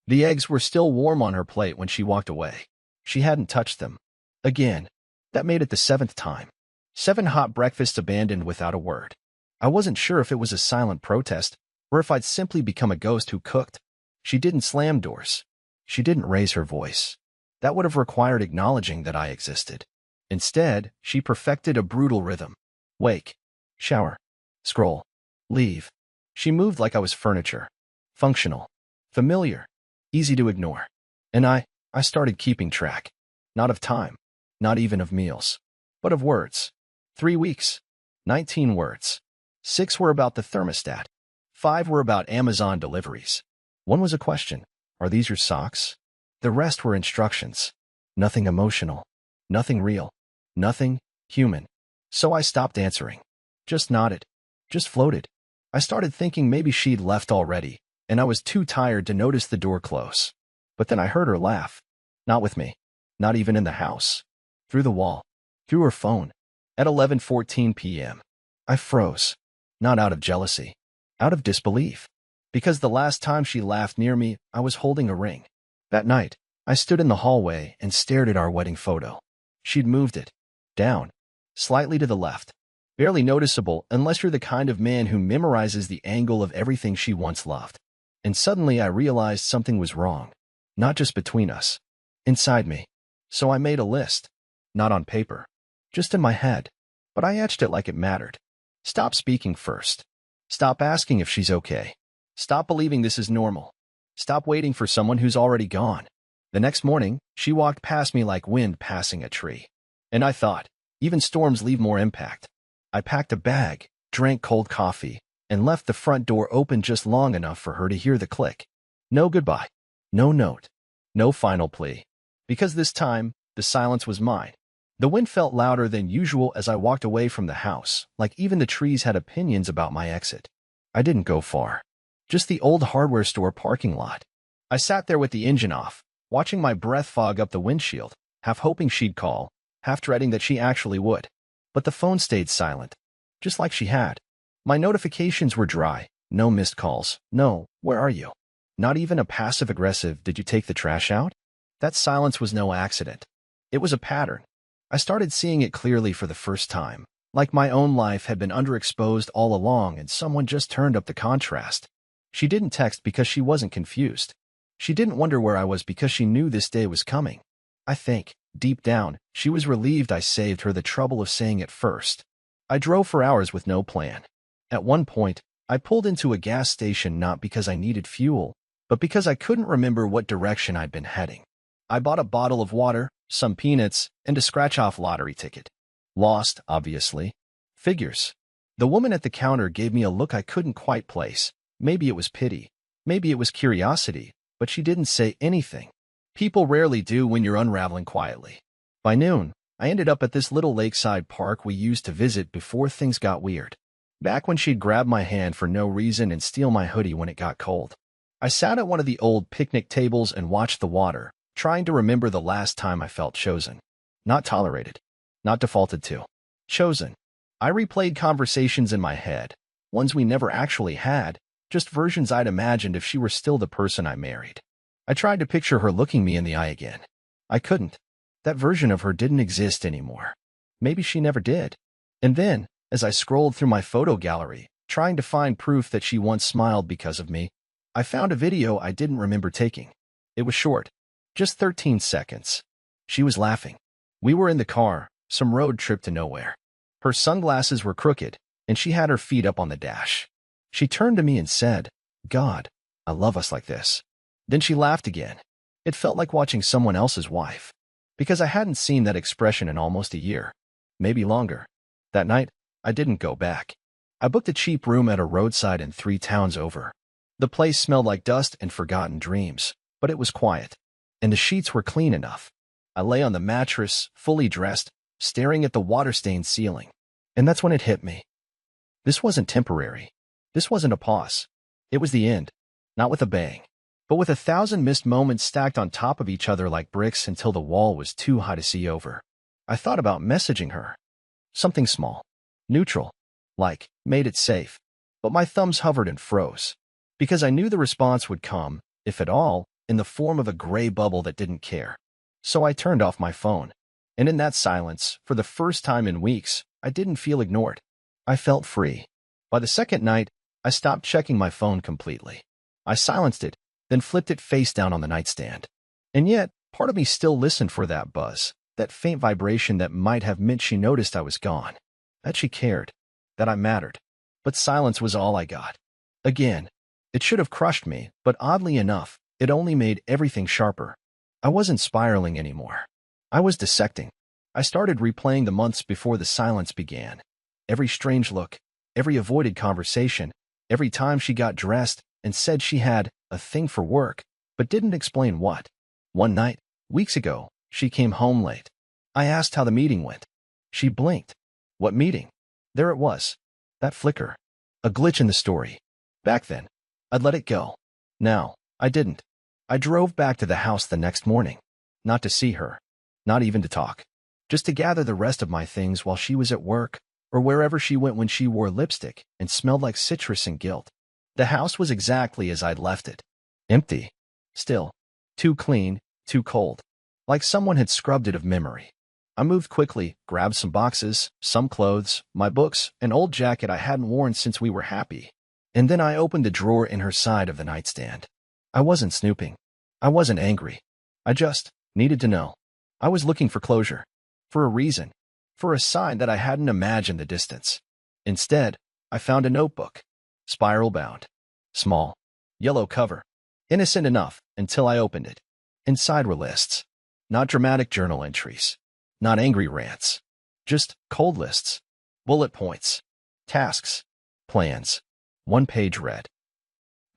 The eggs were still warm on her plate when she walked away. She hadn't touched them. Again. That made it the 7th time. 7 hot breakfasts abandoned without a word. I wasn't sure if it was a silent protest or if I'd simply become a ghost who cooked. She didn't slam doors. She didn't raise her voice. That would have required acknowledging that I existed. Instead, she perfected a brutal rhythm. Wake. Shower. Scroll. Leave. She moved like I was furniture. Functional. Familiar. Easy to ignore. And I started keeping track. Not of time. Not even of meals. But of words. 3 weeks. 19 words. 6 were about the thermostat. 5 were about Amazon deliveries. 1 was a question. Are these your socks? The rest were instructions. Nothing emotional. Nothing real. Nothing human. So I stopped answering. Just nodded. Just floated. I started thinking maybe she'd left already, and I was too tired to notice the door close. But then I heard her laugh. Not with me. Not even in the house. Through the wall. Through her phone. At 11:14 p.m. I froze. Not out of jealousy. Out of disbelief. Because the last time she laughed near me, I was holding a ring. That night, I stood in the hallway and stared at our wedding photo. She'd moved it. Down. Slightly to the left. Barely noticeable unless you're the kind of man who memorizes the angle of everything she once loved. And suddenly I realized something was wrong. Not just between us. Inside me. So I made a list. Not on paper. Just in my head. But I etched it like it mattered. Stop speaking first. Stop asking if she's okay. Stop believing this is normal. Stop waiting for someone who's already gone. The next morning, she walked past me like wind passing a tree. And I thought, even storms leave more impact. I packed a bag, drank cold coffee, and left the front door open just long enough for her to hear the click. No goodbye. No note. No final plea. Because this time, the silence was mine. The wind felt louder than usual as I walked away from the house, like even the trees had opinions about my exit. I didn't go far. Just the old hardware store parking lot. I sat there with the engine off, watching my breath fog up the windshield, half hoping she'd call, half dreading that she actually would. But the phone stayed silent, just like she had. My notifications were dry, no missed calls, no, where are you? Not even a passive-aggressive, did you take the trash out? That silence was no accident. It was a pattern. I started seeing it clearly for the first time, like my own life had been underexposed all along and someone just turned up the contrast. She didn't text because she wasn't confused. She didn't wonder where I was because she knew this day was coming. I think, deep down, she was relieved I saved her the trouble of saying it first. I drove for hours with no plan. At one point, I pulled into a gas station not because I needed fuel, but because I couldn't remember what direction I'd been heading. I bought a bottle of water, some peanuts, and a scratch-off lottery ticket. Lost, obviously. Figures. The woman at the counter gave me a look I couldn't quite place. Maybe it was pity. Maybe it was curiosity, but she didn't say anything. People rarely do when you're unraveling quietly. By noon, I ended up at this little lakeside park we used to visit before things got weird. Back when she'd grab my hand for no reason and steal my hoodie when it got cold. I sat at one of the old picnic tables and watched the water, trying to remember the last time I felt chosen. Not tolerated. Not defaulted to. Chosen. I replayed conversations in my head, ones we never actually had, just versions I'd imagined if she were still the person I married. I tried to picture her looking me in the eye again. I couldn't. That version of her didn't exist anymore. Maybe she never did. And then, as I scrolled through my photo gallery, trying to find proof that she once smiled because of me, I found a video I didn't remember taking. It was short. Just 13 seconds. She was laughing. We were in the car, some road trip to nowhere. Her sunglasses were crooked, and she had her feet up on the dash. She turned to me and said, "God, I love us like this." Then she laughed again. It felt like watching someone else's wife. Because I hadn't seen that expression in almost a year. Maybe longer. That night, I didn't go back. I booked a cheap room at a roadside in 3 towns over. The place smelled like dust and forgotten dreams, but it was quiet. And the sheets were clean enough. I lay on the mattress, fully dressed, staring at the water-stained ceiling. And that's when it hit me. This wasn't temporary. This wasn't a pause. It was the end. Not with a bang, but with 1,000 missed moments stacked on top of each other like bricks until the wall was too high to see over. I thought about messaging her. Something small. Neutral. Like, made it safe. But my thumbs hovered and froze. Because I knew the response would come, if at all, in the form of a gray bubble that didn't care. So I turned off my phone. And in that silence, for the first time in weeks, I didn't feel ignored. I felt free. By the second night, I stopped checking my phone completely. I silenced it, then flipped it face down on the nightstand. And yet, part of me still listened for that buzz, that faint vibration that might have meant she noticed I was gone, that she cared, that I mattered. But silence was all I got. Again, it should have crushed me, but oddly enough, it only made everything sharper. I wasn't spiraling anymore. I was dissecting. I started replaying the months before the silence began. Every strange look, every avoided conversation, every time she got dressed and said she had a thing for work, but didn't explain what. One night, weeks ago, she came home late. I asked how the meeting went. She blinked. What meeting? There it was. That flicker. A glitch in the story. Back then, I'd let it go. Now, I didn't. I drove back to the house the next morning. Not to see her. Not even to talk. Just to gather the rest of my things while she was at work, or wherever she went when she wore lipstick and smelled like citrus and guilt. The house was exactly as I'd left it. Empty. Still. Too clean, too cold. Like someone had scrubbed it of memory. I moved quickly, grabbed some boxes, some clothes, my books, an old jacket I hadn't worn since we were happy. And then I opened the drawer in her side of the nightstand. I wasn't snooping. I wasn't angry. I just needed to know. I was looking for closure. For a reason. For a sign that I hadn't imagined the distance. Instead, I found a notebook. Spiral-bound. Small. Yellow cover. Innocent enough until I opened it. Inside were lists. Not dramatic journal entries. Not angry rants. Just cold lists. Bullet points. Tasks. Plans. One page read.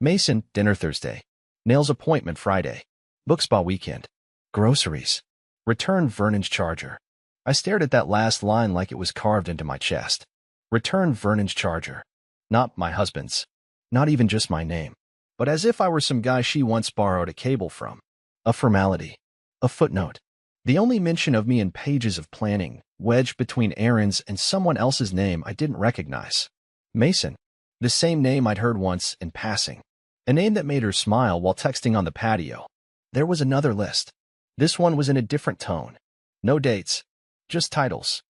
Mason, dinner Thursday. Nails appointment Friday. Book spa weekend. Groceries. Return Vernon's charger. I stared at that last line like it was carved into my chest. Return Vernon's charger. Not my husband's. Not even just my name. But as if I were some guy she once borrowed a cable from. A formality. A footnote. The only mention of me in pages of planning, wedged between errands and someone else's name I didn't recognize. Mason. The same name I'd heard once in passing. A name that made her smile while texting on the patio. There was another list. This one was in a different tone. No dates. Just titles.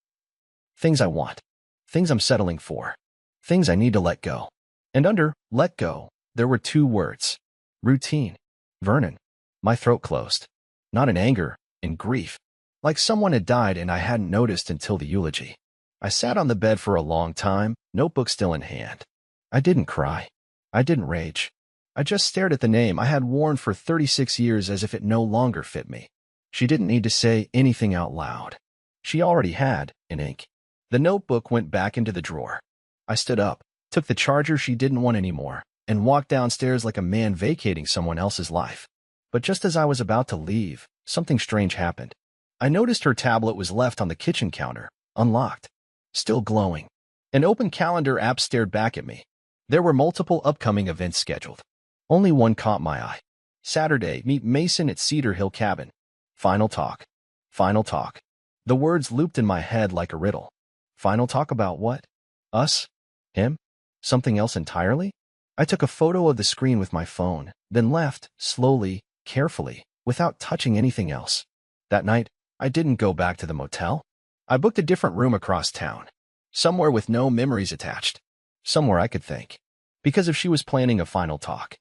Things I want. Things I'm settling for. Things I need to let go. And under let go, there were two words. Routine. Vernon. My throat closed. Not in anger, in grief. Like someone had died and I hadn't noticed until the eulogy. I sat on the bed for a long time, notebook still in hand. I didn't cry. I didn't rage. I just stared at the name I had worn for 36 years as if it no longer fit me. She didn't need to say anything out loud. She already had, in ink. The notebook went back into the drawer. I stood up, took the charger she didn't want anymore, and walked downstairs like a man vacating someone else's life. But just as I was about to leave, something strange happened. I noticed her tablet was left on the kitchen counter, unlocked, still glowing. An open calendar app stared back at me. There were multiple upcoming events scheduled. Only one caught my eye. Saturday, meet Mason at Cedar Hill Cabin. Final talk. Final talk. The words looped in my head like a riddle. Final talk about what? Us? Him? Something else entirely? I took a photo of the screen with my phone, then left, slowly, carefully, without touching anything else. That night, I didn't go back to the motel. I booked a different room across town. Somewhere with no memories attached. Somewhere I could think. Because if she was planning a final talk,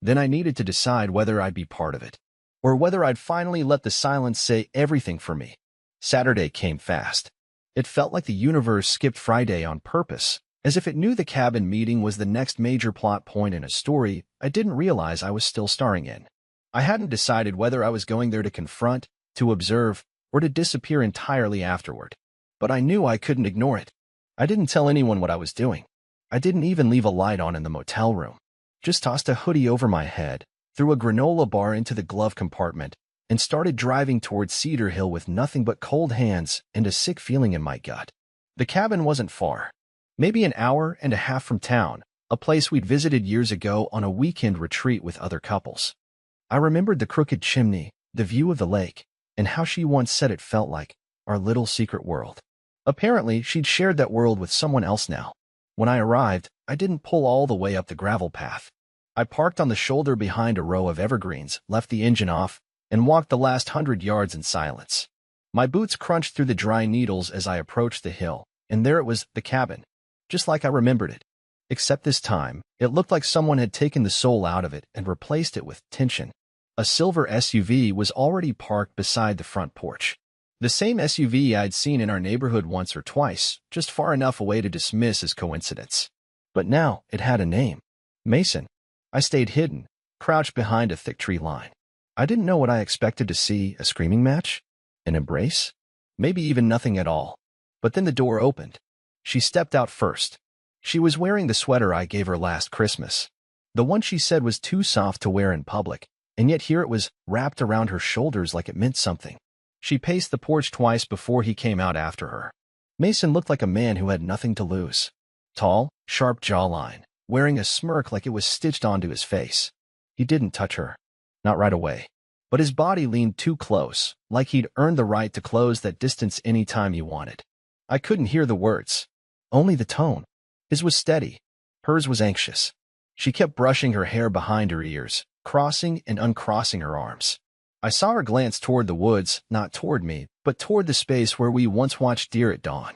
then I needed to decide whether I'd be part of it, or whether I'd finally let the silence say everything for me. Saturday came fast. It felt like the universe skipped Friday on purpose, as if it knew the cabin meeting was the next major plot point in a story I didn't realize I was still starring in. I hadn't decided whether I was going there to confront, to observe, or to disappear entirely afterward. But I knew I couldn't ignore it. I didn't tell anyone what I was doing. I didn't even leave a light on in the motel room. Just tossed a hoodie over my head, threw a granola bar into the glove compartment, and started driving towards Cedar Hill with nothing but cold hands and a sick feeling in my gut. The cabin wasn't far. Maybe an hour and a half from town, a place we'd visited years ago on a weekend retreat with other couples. I remembered the crooked chimney, the view of the lake, and how she once said it felt like our little secret world. Apparently, she'd shared that world with someone else now. When I arrived, I didn't pull all the way up the gravel path. I parked on the shoulder behind a row of evergreens, left the engine off, and walked the last 100 yards in silence. My boots crunched through the dry needles as I approached the hill, and there it was, the cabin, just like I remembered it. Except this time, it looked like someone had taken the soul out of it and replaced it with tension. A silver SUV was already parked beside the front porch. The same SUV I'd seen in our neighborhood once or twice, just far enough away to dismiss as coincidence. But now it had a name. Mason. I stayed hidden, crouched behind a thick tree line. I didn't know what I expected to see, a screaming match? An embrace? Maybe even nothing at all. But then the door opened. She stepped out first. She was wearing the sweater I gave her last Christmas. The one she said was too soft to wear in public, and yet here it was wrapped around her shoulders like it meant something. She paced the porch twice before he came out after her. Mason looked like a man who had nothing to lose. Tall, sharp jawline, wearing a smirk like it was stitched onto his face. He didn't touch her. Not right away. But his body leaned too close, like he'd earned the right to close that distance any time he wanted. I couldn't hear the words. Only the tone. His was steady. Hers was anxious. She kept brushing her hair behind her ears, crossing and uncrossing her arms. I saw her glance toward the woods, not toward me, but toward the space where we once watched deer at dawn.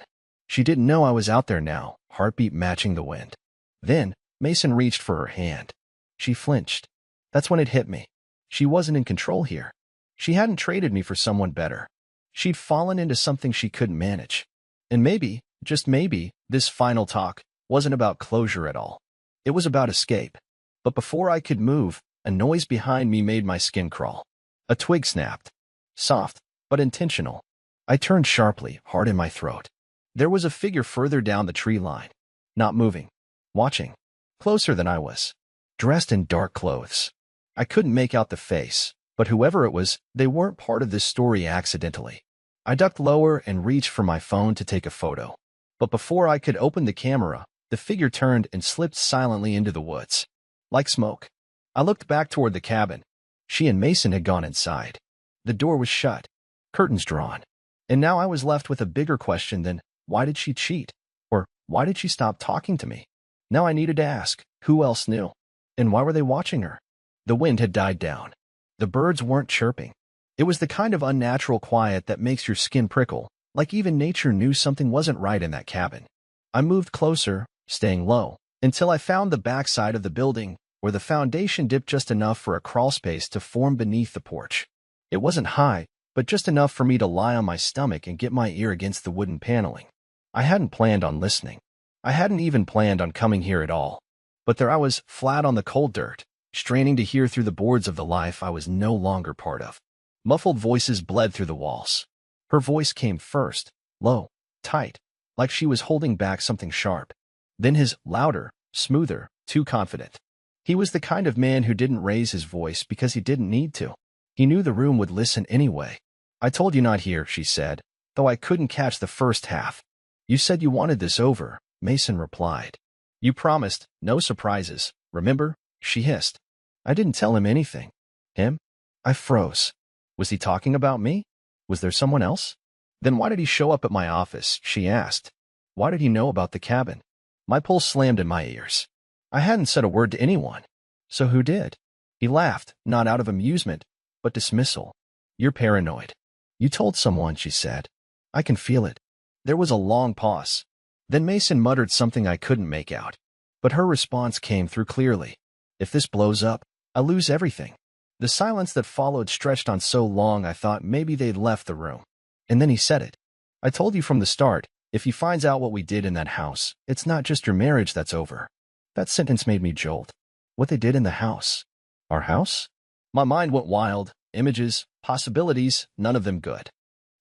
She didn't know I was out there now, heartbeat matching the wind. Then, Mason reached for her hand. She flinched. That's when it hit me. She wasn't in control here. She hadn't traded me for someone better. She'd fallen into something she couldn't manage. And maybe, just maybe, this final talk wasn't about closure at all. It was about escape. But before I could move, a noise behind me made my skin crawl. A twig snapped. Soft, but intentional. I turned sharply, heart in my throat. There was a figure further down the tree line. Not moving. Watching. Closer than I was. Dressed in dark clothes. I couldn't make out the face, but whoever it was, they weren't part of this story accidentally. I ducked lower and reached for my phone to take a photo. But before I could open the camera, the figure turned and slipped silently into the woods. Like smoke. I looked back toward the cabin. She and Mason had gone inside. The door was shut. Curtains drawn. And now I was left with a bigger question than, why did she cheat? Or, why did she stop talking to me? Now I needed to ask, who else knew? And why were they watching her? The wind had died down. The birds weren't chirping. It was the kind of unnatural quiet that makes your skin prickle, like even nature knew something wasn't right in that cabin. I moved closer, staying low, until I found the backside of the building, where the foundation dipped just enough for a crawl space to form beneath the porch. It wasn't high, but just enough for me to lie on my stomach and get my ear against the wooden paneling. I hadn't planned on listening. I hadn't even planned on coming here at all. But there I was, flat on the cold dirt, straining to hear through the boards of the life I was no longer part of. Muffled voices bled through the walls. Her voice came first, low, tight, like she was holding back something sharp. Then his, louder, smoother, too confident. He was the kind of man who didn't raise his voice because he didn't need to. He knew the room would listen anyway. I told you not here, she said, though I couldn't catch the first half. You said you wanted this over, Mason replied. You promised, no surprises, remember? She hissed. I didn't tell him anything. Him? I froze. Was he talking about me? Was there someone else? Then why did he show up at my office, she asked. Why did he know about the cabin? My pulse slammed in my ears. I hadn't said a word to anyone. So who did? He laughed, not out of amusement, but dismissal. You're paranoid. You told someone, she said. I can feel it. There was a long pause. Then Mason muttered something I couldn't make out. But her response came through clearly. If this blows up, I lose everything. The silence that followed stretched on so long I thought maybe they'd left the room. And then he said it. I told you from the start, if he finds out what we did in that house, it's not just your marriage that's over. That sentence made me jolt. What they did in the house. Our house? My mind went wild. Images, possibilities, none of them good.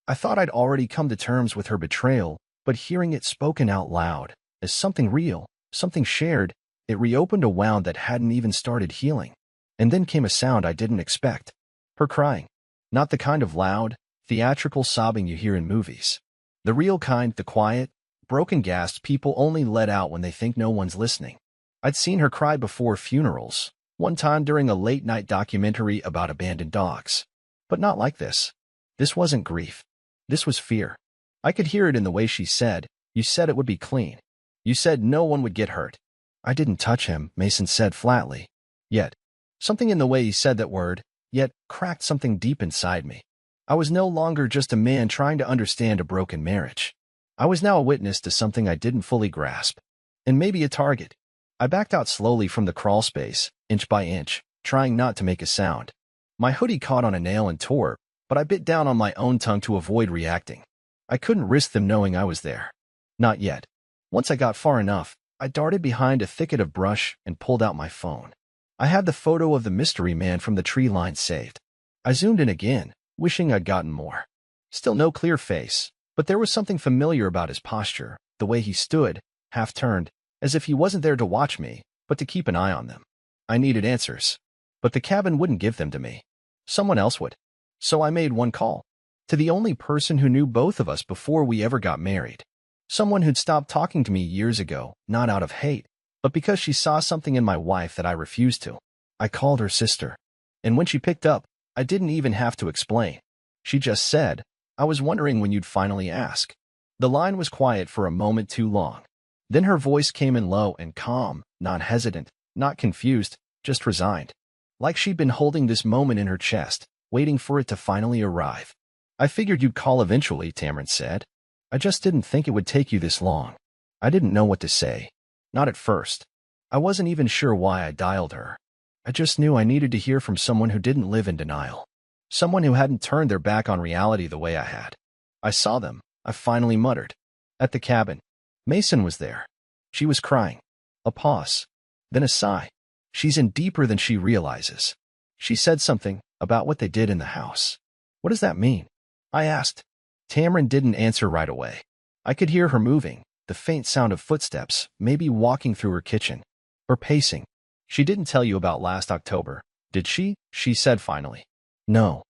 I thought I'd already come to terms with her betrayal, but hearing it spoken out loud, as something real, something shared, it reopened a wound that hadn't even started healing. And then came a sound I didn't expect. Her crying. Not the kind of loud, theatrical sobbing you hear in movies. The real kind, the quiet, broken gasps people only let out when they think no one's listening. I'd seen her cry before funerals, one time during a late-night documentary about abandoned dogs. But not like this. This wasn't grief. This was fear. I could hear it in the way she said, you said it would be clean. You said no one would get hurt. I didn't touch him, Mason said flatly. Yet, something in the way he said that word, yet, cracked something deep inside me. I was no longer just a man trying to understand a broken marriage. I was now a witness to something I didn't fully grasp. And maybe a target. I backed out slowly from the crawl space, inch by inch, trying not to make a sound. My hoodie caught on a nail and tore, but I bit down on my own tongue to avoid reacting. I couldn't risk them knowing I was there. Not yet. Once I got far enough, I darted behind a thicket of brush and pulled out my phone. I had the photo of the mystery man from the tree line saved. I zoomed in again, wishing I'd gotten more. Still no clear face, but there was something familiar about his posture, the way he stood, half-turned, as if he wasn't there to watch me, but to keep an eye on them. I needed answers. But the cabin wouldn't give them to me. Someone else would. So I made one call. To the only person who knew both of us before we ever got married. Someone who'd stopped talking to me years ago, not out of hate, but because she saw something in my wife that I refused to. I called her sister. And when she picked up, I didn't even have to explain. She just said, "I was wondering when you'd finally ask." The line was quiet for a moment too long. Then her voice came in low and calm, not hesitant, not confused, just resigned. Like she'd been holding this moment in her chest, waiting for it to finally arrive. "I figured you'd call eventually," Tamron said. "I just didn't think it would take you this long." I didn't know what to say. Not at first. I wasn't even sure why I dialed her. I just knew I needed to hear from someone who didn't live in denial. Someone who hadn't turned their back on reality the way I had. I saw them, I finally muttered. At the cabin. Mason was there. She was crying. A pause. Then a sigh. She's in deeper than she realizes. She said something about what they did in the house. What does that mean? I asked. Tamron didn't answer right away. I could hear her moving, the faint sound of footsteps, maybe walking through her kitchen. Or pacing. "She didn't tell you about last October, did she?" she said finally. "No.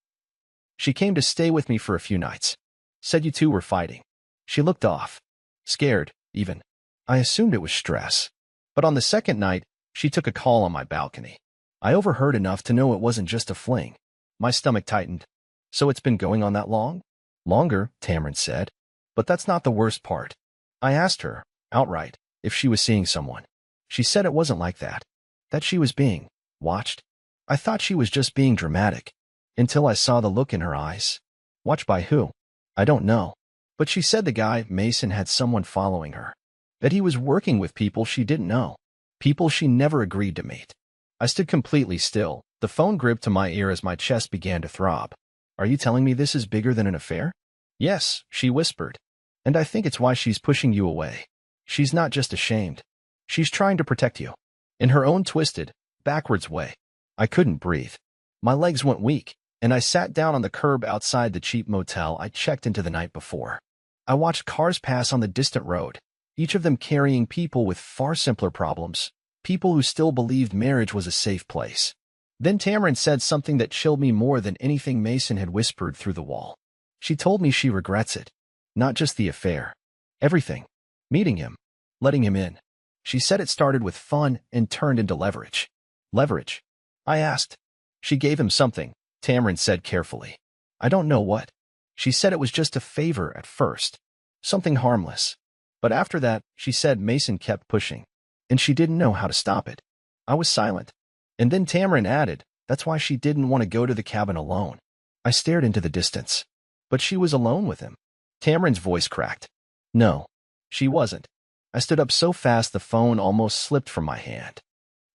She came to stay with me for a few nights. Said you two were fighting." She looked off. Scared, even. I assumed it was stress. But on the second night, she took a call on my balcony. I overheard enough to know it wasn't just a fling. My stomach tightened. "So it's been going on that long?" "Longer," Tamron said. "But that's not the worst part." I asked her, outright, if she was seeing someone. She said it wasn't like that. That she was being watched. I thought she was just being dramatic. Until I saw the look in her eyes. Watched by who? I don't know. But she said the guy, Mason, had someone following her. That he was working with people she didn't know. People she never agreed to meet. I stood completely still, the phone gripped to my ear as my chest began to throb. "Are you telling me this is bigger than an affair?" "Yes," she whispered. "And I think it's why she's pushing you away. She's not just ashamed. She's trying to protect you. In her own twisted, backwards way." I couldn't breathe. My legs went weak, and I sat down on the curb outside the cheap motel I checked into the night before. I watched cars pass on the distant road, each of them carrying people with far simpler problems, people who still believed marriage was a safe place. Then Tamron said something that chilled me more than anything Mason had whispered through the wall. She told me she regrets it. Not just the affair. Everything. Meeting him. Letting him in. She said it started with fun and turned into leverage. Leverage? I asked. She gave him something, Tamron said carefully. I don't know what. She said it was just a favor at first. Something harmless. But after that, she said Mason kept pushing. And she didn't know how to stop it. I was silent. And then Tamron added, that's why she didn't want to go to the cabin alone. I stared into the distance. But she was alone with him. Tamron's voice cracked. No, she wasn't. I stood up so fast the phone almost slipped from my hand.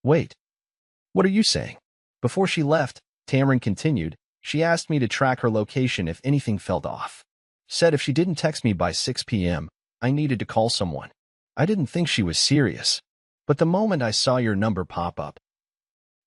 Wait. What are you saying? Before she left, Tamron continued, she asked me to track her location if anything felt off. Said if she didn't text me by 6 p.m., I needed to call someone. I didn't think she was serious. But the moment I saw your number pop up,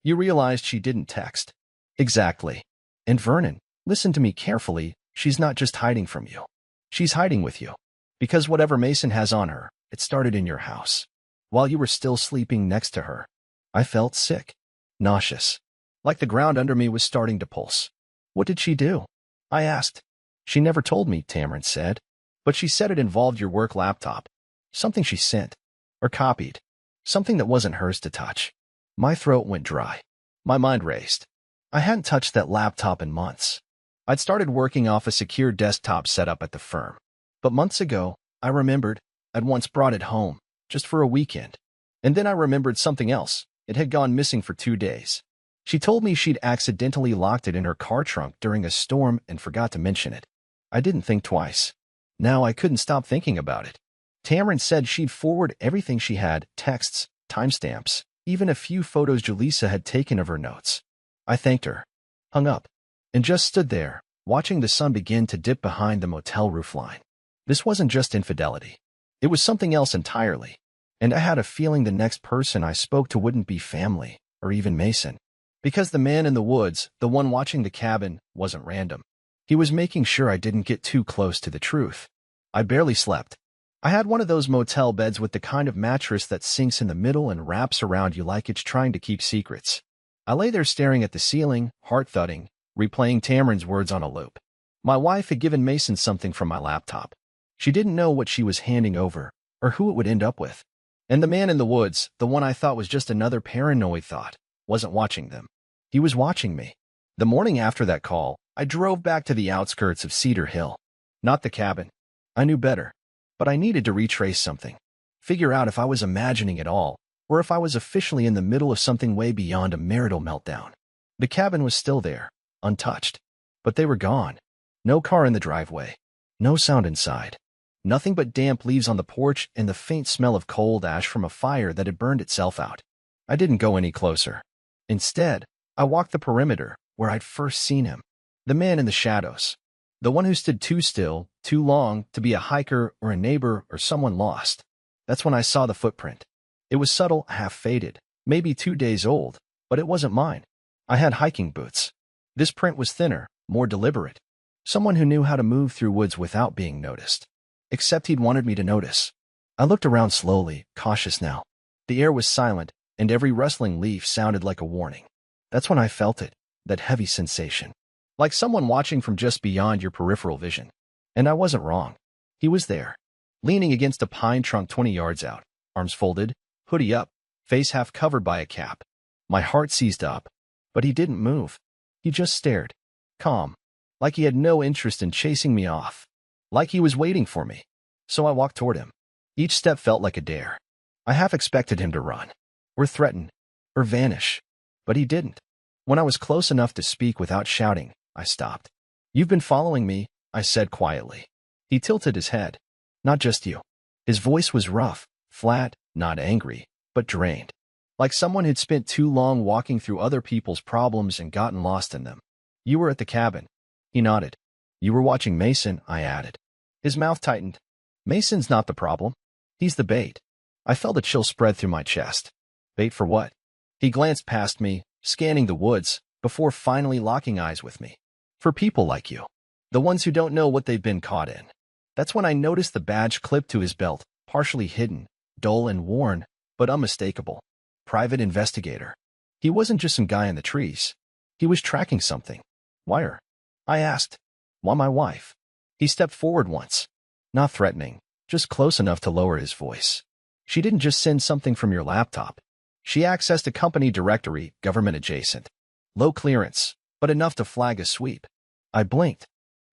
you realized she didn't text. Exactly. And Vernon, listen to me carefully, she's not just hiding from you. She's hiding with you. Because whatever Mason has on her, it started in your house. While you were still sleeping next to her. I felt sick. Nauseous. Like the ground under me was starting to pulse. What did she do? I asked. She never told me, Tamron said. But she said it involved your work laptop. Something she sent. Or copied. Something that wasn't hers to touch. My throat went dry. My mind raced. I hadn't touched that laptop in months. I'd started working off a secure desktop setup at the firm. But months ago, I remembered I'd once brought it home, just for a weekend. And then I remembered something else, It had gone missing for 2 days. She told me she'd accidentally locked it in her car trunk during a storm and forgot to mention it. I didn't think twice. Now I couldn't stop thinking about it. Tamron said she'd forward everything she had, texts, timestamps, even a few photos Jaleesa had taken of her notes. I thanked her, hung up, and just stood there, watching the sun begin to dip behind the motel roofline. This wasn't just infidelity. It was something else entirely. And I had a feeling the next person I spoke to wouldn't be family, or even Mason. Because the man in the woods, the one watching the cabin, wasn't random. He was making sure I didn't get too close to the truth. I barely slept. I had one of those motel beds with the kind of mattress that sinks in the middle and wraps around you like it's trying to keep secrets. I lay there staring at the ceiling, heart thudding, replaying Tamron's words on a loop. My wife had given Mason something from my laptop. She didn't know what she was handing over, or who it would end up with. And the man in the woods, the one I thought was just another paranoid thought, wasn't watching them. He was watching me. The morning after that call, I drove back to the outskirts of Cedar Hill. Not the cabin. I knew better. But I needed to retrace something. Figure out if I was imagining it all, or if I was officially in the middle of something way beyond a marital meltdown. The cabin was still there, untouched. But they were gone. No car in the driveway. No sound inside. Nothing but damp leaves on the porch and the faint smell of cold ash from a fire that had burned itself out. I didn't go any closer. Instead, I walked the perimeter, where I'd first seen him. The man in the shadows. The one who stood too still, too long, to be a hiker or a neighbor or someone lost. That's when I saw the footprint. It was subtle, half-faded, maybe 2 days old, but it wasn't mine. I had hiking boots. This print was thinner, more deliberate. Someone who knew how to move through woods without being noticed. Except he'd wanted me to notice. I looked around slowly, cautious now. The air was silent, and every rustling leaf sounded like a warning. That's when I felt it, that heavy sensation. Like someone watching from just beyond your peripheral vision. And I wasn't wrong. He was there, leaning against a pine trunk 20 yards out, arms folded, hoodie up, face half covered by a cap. My heart seized up, but he didn't move. He just stared, calm, like he had no interest in chasing me off, like he was waiting for me. So I walked toward him. Each step felt like a dare. I half expected him to run, or threaten, or vanish, but he didn't. When I was close enough to speak without shouting, I stopped. "You've been following me," I said quietly. He tilted his head. "Not just you." His voice was rough, flat, not angry, but drained. Like someone who'd spent too long walking through other people's problems and gotten lost in them. "You were at the cabin." He nodded. "You were watching Mason," I added. His mouth tightened. "Mason's not the problem. He's the bait." I felt a chill spread through my chest. Bait for what? He glanced past me, scanning the woods, before finally locking eyes with me. "For people like you. The ones who don't know what they've been caught in." That's when I noticed the badge clipped to his belt, partially hidden, dull and worn, but unmistakable. Private investigator. He wasn't just some guy in the trees. He was tracking something. "Wire?" I asked. "Why my wife?" He stepped forward once. Not threatening, just close enough to lower his voice. "She didn't just send something from your laptop. She accessed a company directory, government adjacent. Low clearance, but enough to flag a sweep." I blinked.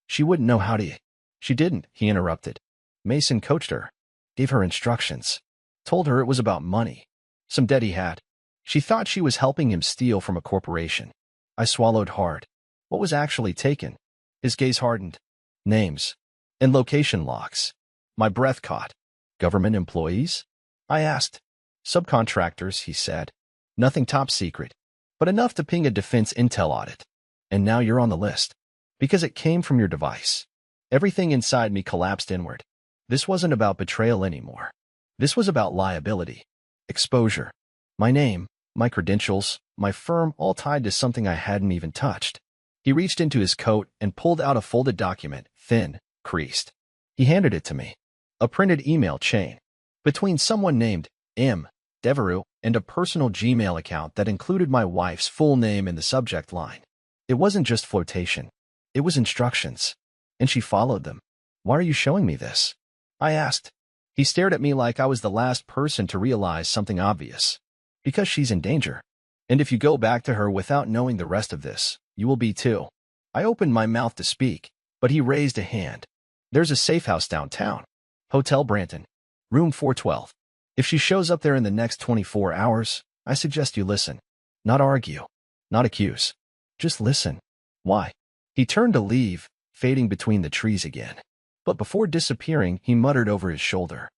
"She wouldn't know how to..." "She didn't," he interrupted. "Mason coached her, gave her instructions, told her it was about money, some debt he had. She thought she was helping him steal from a corporation." I swallowed hard. What was actually taken? His gaze hardened. "Names. And location logs." My breath caught. "Government employees?" I asked. "Subcontractors," he said. "Nothing top secret, but enough to ping a defense intel audit. And now you're on the list. Because it came from your device." Everything inside me collapsed inward. This wasn't about betrayal anymore. This was about liability. Exposure. My name, my credentials, my firm, all tied to something I hadn't even touched. He reached into his coat and pulled out a folded document, thin, creased. He handed it to me. A printed email chain. Between someone named M. Devereux and a personal Gmail account that included my wife's full name in the subject line. It wasn't just flotation. It was instructions. And she followed them. "Why are you showing me this?" I asked. He stared at me like I was the last person to realize something obvious. "Because she's in danger. And if you go back to her without knowing the rest of this, you will be too." I opened my mouth to speak, but he raised a hand. "There's a safe house downtown. Hotel Branton. Room 412. If she shows up there in the next 24 hours, I suggest you listen. Not argue. Not accuse. Just listen. Why? He turned to leave, fading between the trees again. But before disappearing, he muttered over his shoulder.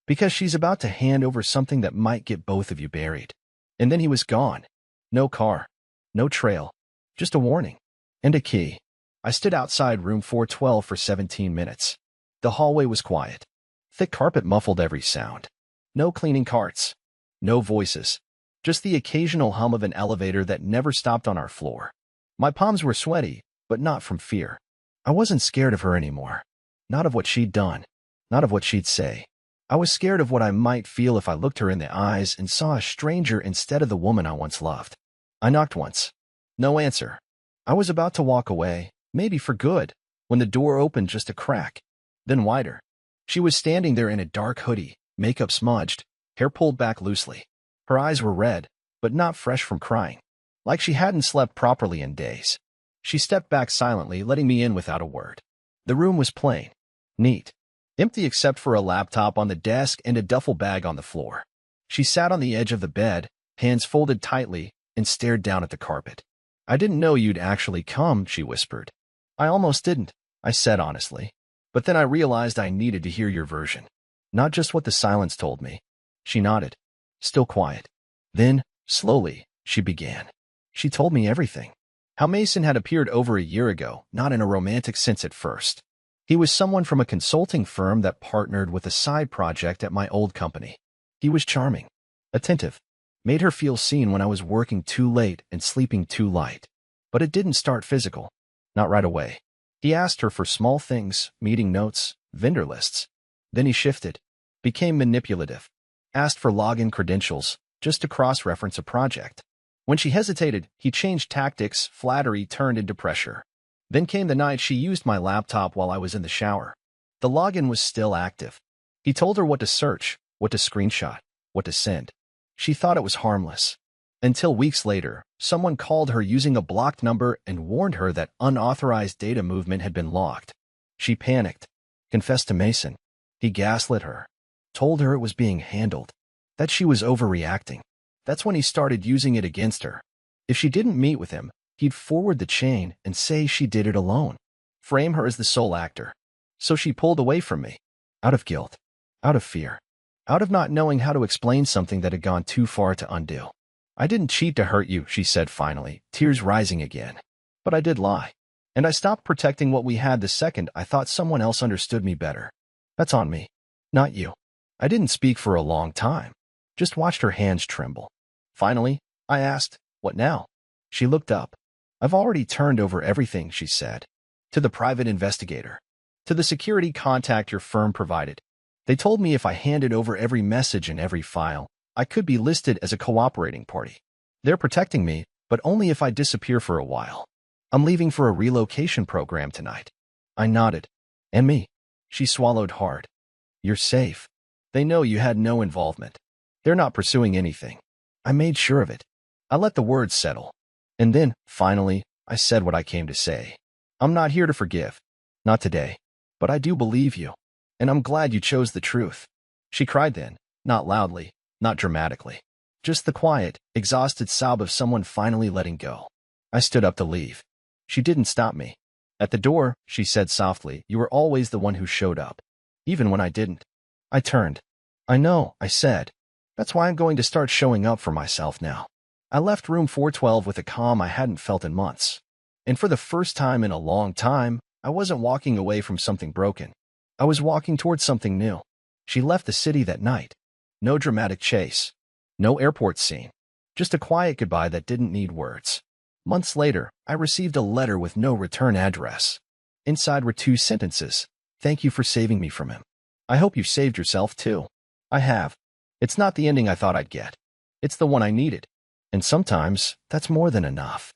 Because she's about to hand over something that might get both of you buried. And then he was gone. No car. No trail. Just a warning. And a key. I stood outside room 412 for 17 minutes. The hallway was quiet. Thick carpet muffled every sound. No cleaning carts. No voices. Just the occasional hum of an elevator that never stopped on our floor. My palms were sweaty, but not from fear. I wasn't scared of her anymore. Not of what she'd done. Not of what she'd say. I was scared of what I might feel if I looked her in the eyes and saw a stranger instead of the woman I once loved. I knocked once. No answer. I was about to walk away, maybe for good, when the door opened just a crack, then wider. She was standing there in a dark hoodie, makeup smudged, hair pulled back loosely. Her eyes were red, but not fresh from crying, like she hadn't slept properly in days. She stepped back silently, letting me in without a word. The room was plain, neat, empty except for a laptop on the desk and a duffel bag on the floor. She sat on the edge of the bed, hands folded tightly, and stared down at the carpet. I didn't know you'd actually come, she whispered. I almost didn't, I said honestly. But then I realized I needed to hear your version. Not just what the silence told me. She nodded, still quiet. Then, slowly, she began. She told me everything. How Mason had appeared over a year ago, not in a romantic sense at first. He was someone from a consulting firm that partnered with a side project at my old company. He was charming, attentive, made her feel seen when I was working too late and sleeping too light. But it didn't start physical. Not right away. He asked her for small things, meeting notes, vendor lists. Then he shifted, became manipulative, asked for login credentials just to cross-reference a project. When she hesitated, he changed tactics, flattery turned into pressure. Then came the night she used my laptop while I was in the shower. The login was still active. He told her what to search, what to screenshot, what to send. She thought it was harmless. Until weeks later, someone called her using a blocked number and warned her that unauthorized data movement had been logged. She panicked, confessed to Mason. He gaslit her, told her it was being handled, that she was overreacting. That's when he started using it against her. If she didn't meet with him, he'd forward the chain and say she did it alone, frame her as the sole actor. So she pulled away from me, out of guilt, out of fear, out of not knowing how to explain something that had gone too far to undo. I didn't cheat to hurt you, she said finally, tears rising again. But I did lie. And I stopped protecting what we had the second I thought someone else understood me better. That's on me, not you. I didn't speak for a long time, just watched her hands tremble. Finally, I asked, what now? She looked up. I've already turned over everything, she said. To the private investigator. To the security contact your firm provided. They told me if I handed over every message and every file, I could be listed as a cooperating party. They're protecting me, but only if I disappear for a while. I'm leaving for a relocation program tonight. I nodded. And me? She swallowed hard. You're safe. They know you had no involvement. They're not pursuing anything. I made sure of it. I let the words settle. And then, finally, I said what I came to say. I'm not here to forgive. Not today. But I do believe you. And I'm glad you chose the truth. She cried then, not loudly, not dramatically. Just the quiet, exhausted sob of someone finally letting go. I stood up to leave. She didn't stop me. At the door, she said softly, you were always the one who showed up. Even when I didn't. I turned. I know, I said. That's why I'm going to start showing up for myself now. I left room 412 with a calm I hadn't felt in months. And for the first time in a long time, I wasn't walking away from something broken. I was walking towards something new. She left the city that night. No dramatic chase. No airport scene. Just a quiet goodbye that didn't need words. Months later, I received a letter with no return address. Inside were 2 sentences. Thank you for saving me from him. I hope you've saved yourself too. I have. It's not the ending I thought I'd get. It's the one I needed. And sometimes, that's more than enough.